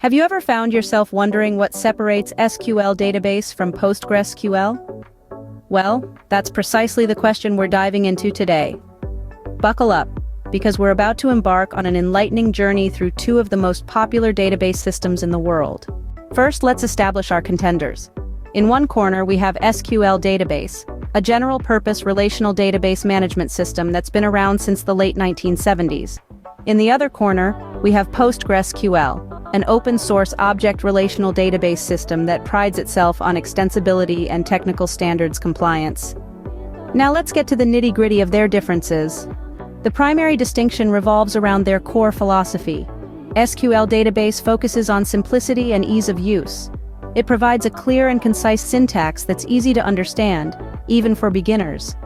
Have you ever found yourself wondering what separates SQL Database from PostgreSQL? Well, that's precisely the question we're diving into today. Buckle up, because we're about to embark on an enlightening journey through two of the most popular database systems in the world. First, let's establish our contenders. In one corner, we have SQL Database, a general-purpose relational database management system that's been around since the late 1970s. In the other corner, we have PostgreSQL, an open-source object relational database system that prides itself on extensibility and technical standards compliance. Now let's get to the nitty-gritty of their differences. The primary distinction revolves around their core philosophy. SQL Database focuses on simplicity and ease of use. It provides a clear and concise syntax that's easy to understand, even for beginners.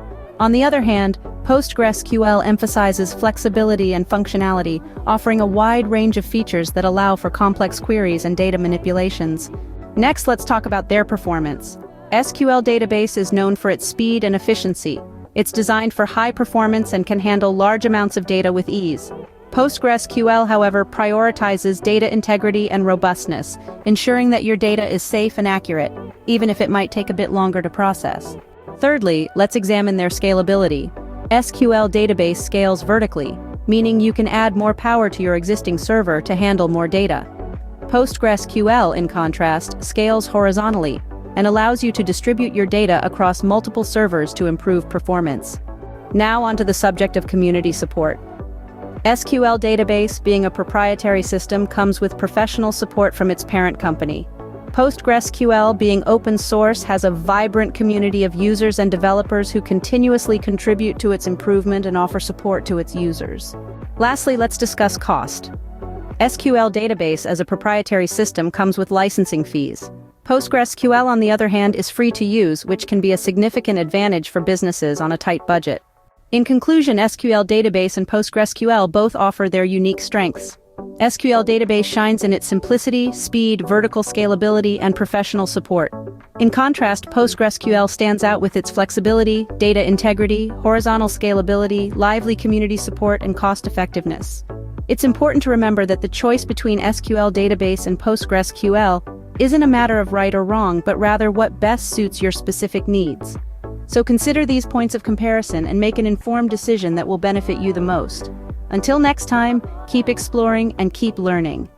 On the other hand, PostgreSQL emphasizes flexibility and functionality, offering a wide range of features that allow for complex queries and data manipulations. Next, let's talk about their performance. SQL Database is known for its speed and efficiency. It's designed for high performance and can handle large amounts of data with ease. PostgreSQL, however, prioritizes data integrity and robustness, ensuring that your data is safe and accurate, even if it might take a bit longer to process. Thirdly, let's examine their scalability. SQL Database scales vertically, meaning you can add more power to your existing server to handle more data. PostgreSQL, in contrast, scales horizontally and allows you to distribute your data across multiple servers to improve performance. Now onto the subject of community support. SQL Database, being a proprietary system, comes with professional support from its parent company. PostgreSQL, being open source, has a vibrant community of users and developers who continuously contribute to its improvement and offer support to its users. Lastly, let's discuss cost. SQL Database, as a proprietary system, comes with licensing fees. PostgreSQL, on the other hand, is free to use, which can be a significant advantage for businesses on a tight budget. In conclusion, SQL Database and PostgreSQL both offer their unique strengths. SQL Database shines in its simplicity, speed, vertical scalability, and professional support. In contrast, PostgreSQL stands out with its flexibility, data integrity, horizontal scalability, lively community support, and cost-effectiveness. It's important to remember that the choice between SQL Database and PostgreSQL isn't a matter of right or wrong, but rather what best suits your specific needs. So consider these points of comparison and make an informed decision that will benefit you the most. Until next time, keep exploring and keep learning.